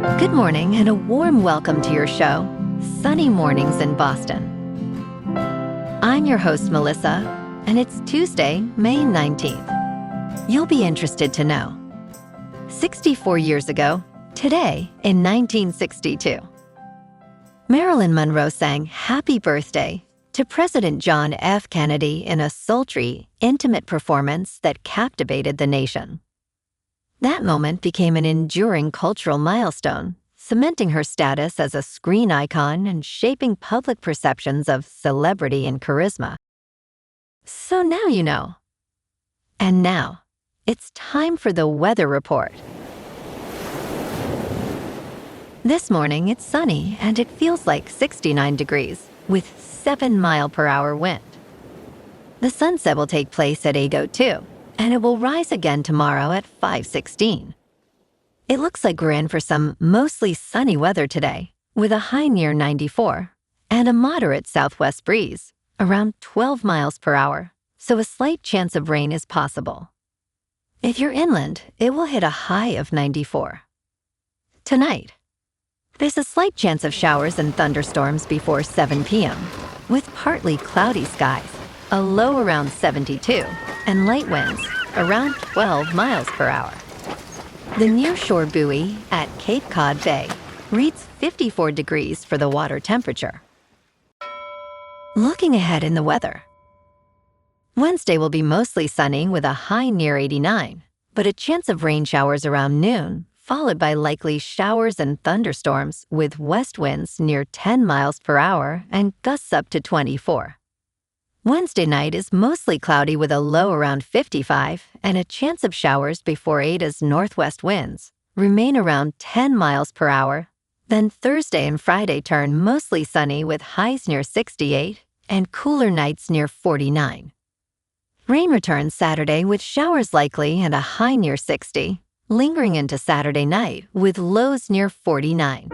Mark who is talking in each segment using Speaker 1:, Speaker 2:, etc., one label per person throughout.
Speaker 1: Good morning and a warm welcome to your show, Sunny Mornings in Boston. I'm your host, Melissa, and it's Tuesday, May 19th. You'll be interested to know. 64 years ago, today in 1962, Marilyn Monroe sang Happy Birthday to President John F. Kennedy in a sultry, intimate performance that captivated the nation. That moment became an enduring cultural milestone, cementing her status as a screen icon and shaping public perceptions of celebrity and charisma. So now you know. And now, it's time for the weather report. This morning, it's sunny and it feels like 69 degrees with 7-mile-per-hour wind. The sunset will take place at 8:02, and it will rise again tomorrow at 5:16. It looks like we're in for some mostly sunny weather today, with a high near 94 and a moderate southwest breeze, around 12 miles per hour, so a slight chance of rain is possible. If you're inland, it will hit a high of 94. Tonight, there's a slight chance of showers and thunderstorms before 7 p.m., with partly cloudy skies, a low around 72, and light winds around 12 miles per hour. The nearshore buoy at Cape Cod Bay reads 54 degrees for the water temperature. Looking ahead in the weather. Wednesday will be mostly sunny with a high near 89, but a chance of rain showers around noon, followed by likely showers and thunderstorms with west winds near 10 miles per hour and gusts up to 24. Wednesday night is mostly cloudy with a low around 55 and a chance of showers before 8 as northwest winds remain around 10 miles per hour. Then Thursday and Friday turn mostly sunny with highs near 68 and cooler nights near 49. Rain returns Saturday with showers likely and a high near 60, lingering into Saturday night with lows near 49.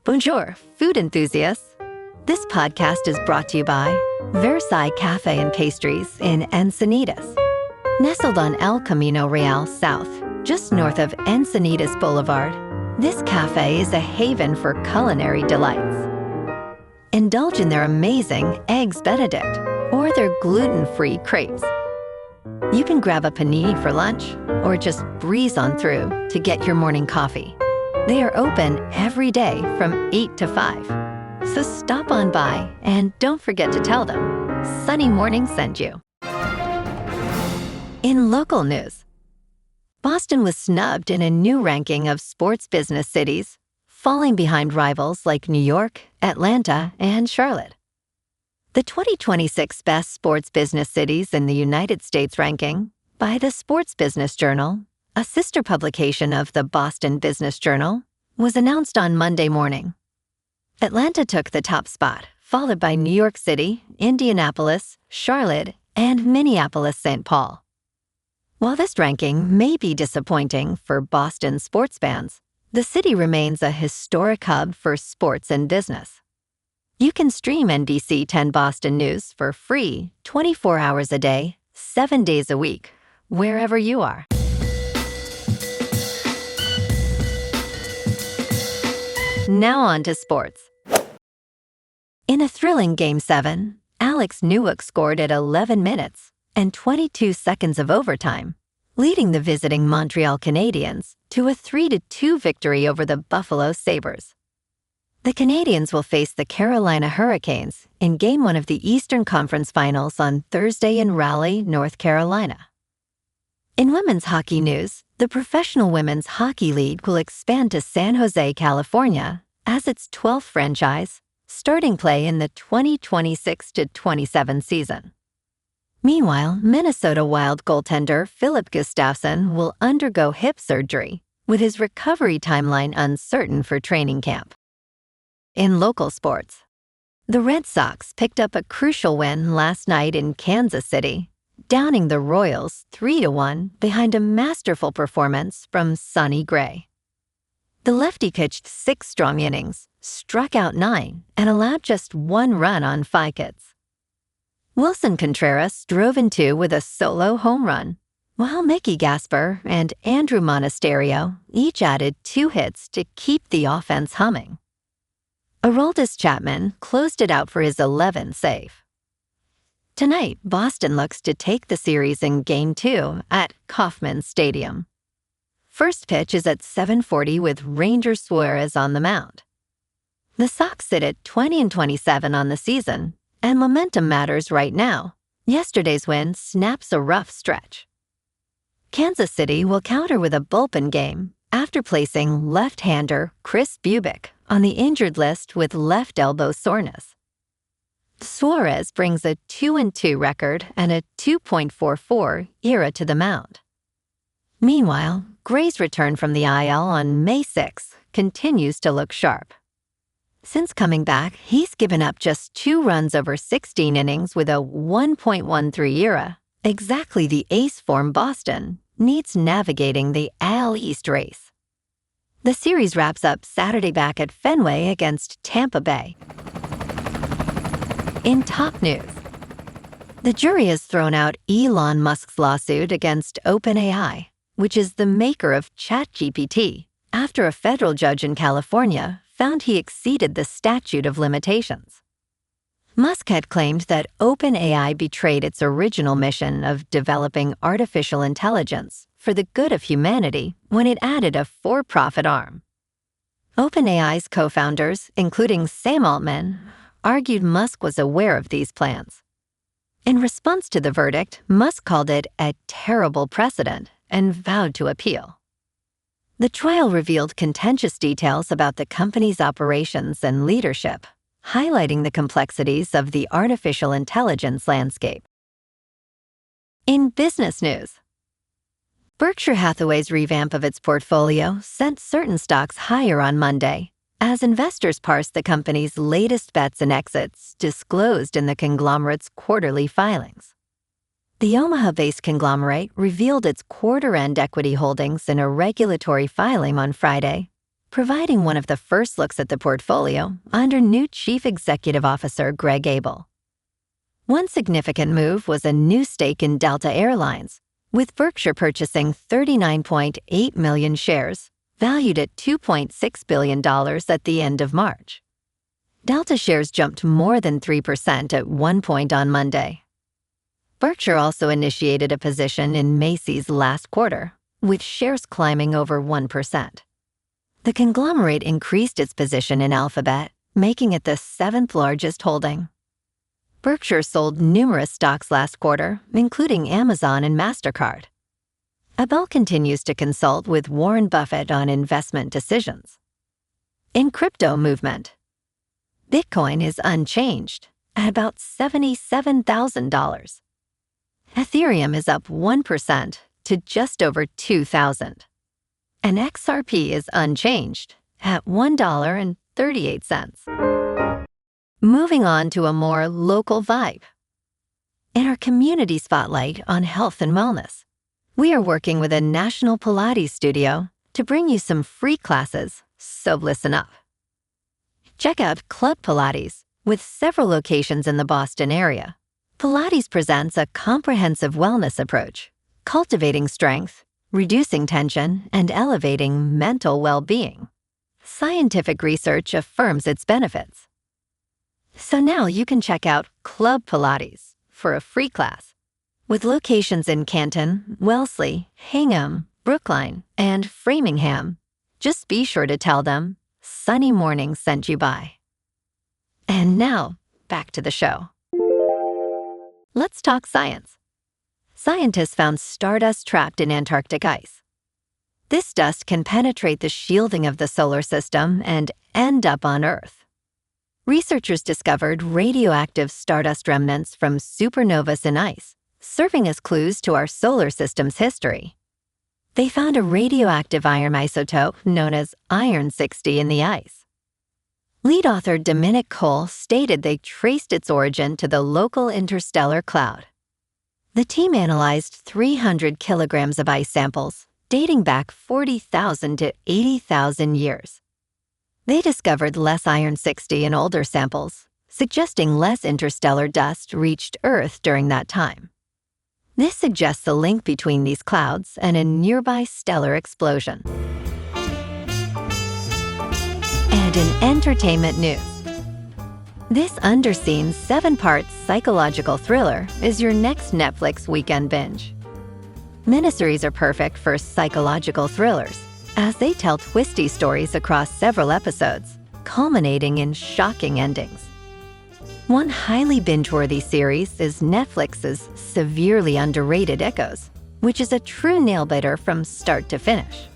Speaker 1: Bonjour, food enthusiasts. This podcast is brought to you by Versailles Cafe and Pastries in Encinitas. Nestled on El Camino Real South, just north of Encinitas Boulevard, this cafe is a haven for culinary delights. Indulge in their amazing Eggs Benedict or their gluten-free crepes. You can grab a panini for lunch or just breeze on through to get your morning coffee. They are open every day from 8 to 5. So stop on by and don't forget to tell them Sunny Morning sent you. In local news, Boston was snubbed in a new ranking of sports business cities, falling behind rivals like New York, Atlanta, and Charlotte. The 2026 Best Sports Business Cities in the United States ranking by the Sports Business Journal, a sister publication of the Boston Business Journal, was announced on Monday morning. Atlanta took the top spot, followed by New York City, Indianapolis, Charlotte, and Minneapolis-St. Paul. While this ranking may be disappointing for Boston sports fans, the city remains a historic hub for sports and business. You can stream NBC 10 Boston News for free 24 hours a day, 7 days a week, wherever you are. Now on to sports. In a thrilling Game 7, Alex Newhook scored at 11 minutes and 22 seconds of overtime, leading the visiting Montreal Canadiens to a 3-2 victory over the Buffalo Sabres. The Canadiens will face the Carolina Hurricanes in Game 1 of the Eastern Conference Finals on Thursday in Raleigh, North Carolina. In women's hockey news, the Professional Women's Hockey League will expand to San Jose, California, as its 12th franchise, starting play in the 2026-27 season. Meanwhile, Minnesota Wild goaltender Philip Gustafsson will undergo hip surgery, with his recovery timeline uncertain for training camp. In local sports, the Red Sox picked up a crucial win last night in Kansas City, downing the Royals 3-1 behind a masterful performance from Sonny Gray. The lefty pitched 6 strong innings, struck out 9, and allowed just 1 run on 5 hits. Wilson Contreras drove in 2 with a solo home run, while Mickey Gasper and Andrew Monasterio each added 2 hits to keep the offense humming. Aroldis Chapman closed it out for his 11th save. Tonight, Boston looks to take the series in Game 2 at Kauffman Stadium. First pitch is at 7:40 with Ranger Suarez on the mound. The Sox sit at 20-27 on the season, and momentum matters right now. Yesterday's win snaps a rough stretch. Kansas City will counter with a bullpen game after placing left-hander Chris Bubic on the injured list with left elbow soreness. Suarez brings a 2-2 record and a 2.44 ERA to the mound. Meanwhile, Gray's return from the IL on May 6 continues to look sharp. Since coming back, he's given up just 2 runs over 16 innings with a 1.13 ERA, exactly the ace form Boston needs navigating the AL East race. The series wraps up Saturday back at Fenway against Tampa Bay. In top news, the jury has thrown out Elon Musk's lawsuit against OpenAI, which is the maker of ChatGPT, after a federal judge in California found he exceeded the statute of limitations. Musk had claimed that OpenAI betrayed its original mission of developing artificial intelligence for the good of humanity when it added a for-profit arm. OpenAI's co-founders, including Sam Altman, argued Musk was aware of these plans. In response to the verdict, Musk called it a terrible precedent and vowed to appeal. The trial revealed contentious details about the company's operations and leadership, highlighting the complexities of the artificial intelligence landscape. In business news, Berkshire Hathaway's revamp of its portfolio sent certain stocks higher on Monday, as investors parsed the company's latest bets and exits disclosed in the conglomerate's quarterly filings. The Omaha-based conglomerate revealed its quarter-end equity holdings in a regulatory filing on Friday, providing one of the first looks at the portfolio under new Chief Executive Officer Greg Abel. One significant move was a new stake in Delta Airlines, with Berkshire purchasing 39.8 million shares, valued at $2.6 billion at the end of March. Delta shares jumped more than 3% at one point on Monday. Berkshire also initiated a position in Macy's last quarter, with shares climbing over 1%. The conglomerate increased its position in Alphabet, making it the 7th largest holding. Berkshire sold numerous stocks last quarter, including Amazon and MasterCard. Abel continues to consult with Warren Buffett on investment decisions. In crypto movement, Bitcoin is unchanged at about $77,000. Ethereum is up 1% to just over $2,000. And XRP is unchanged at $1.38. Moving on to a more local vibe. In our community spotlight on health and wellness, we are working with a national Pilates studio to bring you some free classes, so listen up. Check out Club Pilates, with several locations in the Boston area. Pilates presents a comprehensive wellness approach, cultivating strength, reducing tension, and elevating mental well-being. Scientific research affirms its benefits. So now you can check out Club Pilates for a free class. With locations in Canton, Wellesley, Hingham, Brookline, and Framingham, just be sure to tell them Sunny Morning sent you by. And now, back to the show. Let's talk science. Scientists found stardust trapped in Antarctic ice. This dust can penetrate the shielding of the solar system and end up on Earth. Researchers discovered radioactive stardust remnants from supernovas in ice, serving as clues to our solar system's history. They found a radioactive iron isotope known as iron-60 in the ice. Lead author Dominic Cole stated they traced its origin to the local interstellar cloud. The team analyzed 300 kilograms of ice samples, dating back 40,000 to 80,000 years. They discovered less iron-60 in older samples, suggesting less interstellar dust reached Earth during that time. This suggests a link between these clouds and a nearby stellar explosion. And in entertainment news, this underseen 7-part psychological thriller is your next Netflix weekend binge. Miniseries are perfect for psychological thrillers, as they tell twisty stories across several episodes, culminating in shocking endings. One highly binge-worthy series is Netflix's severely underrated Echoes, which is a true nail-biter from start to finish.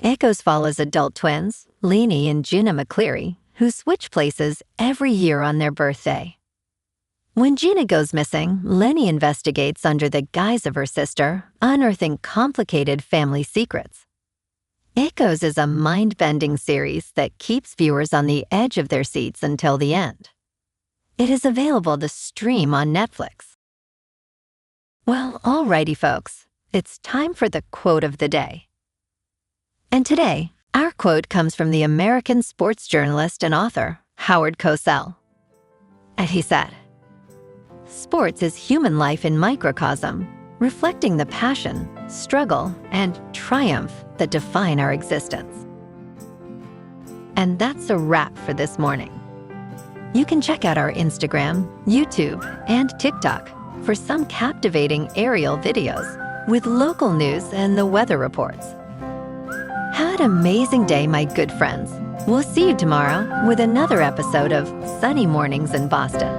Speaker 1: Echoes follows adult twins, Leanie and Gina McCleary, who switch places every year on their birthday. When Gina goes missing, Lenny investigates under the guise of her sister, unearthing complicated family secrets. Echoes is a mind-bending series that keeps viewers on the edge of their seats until the end. It is available to stream on Netflix. Well, alrighty folks, it's time for the quote of the day. And today, our quote comes from the American sports journalist and author, Howard Cosell. And he said, "Sports is human life in microcosm, reflecting the passion, struggle, and triumph that define our existence." And that's a wrap for this morning. You can check out our Instagram, YouTube, and TikTok for some captivating aerial videos with local news and the weather reports. Have an amazing day, my good friends. We'll see you tomorrow with another episode of Sunny Mornings in Boston.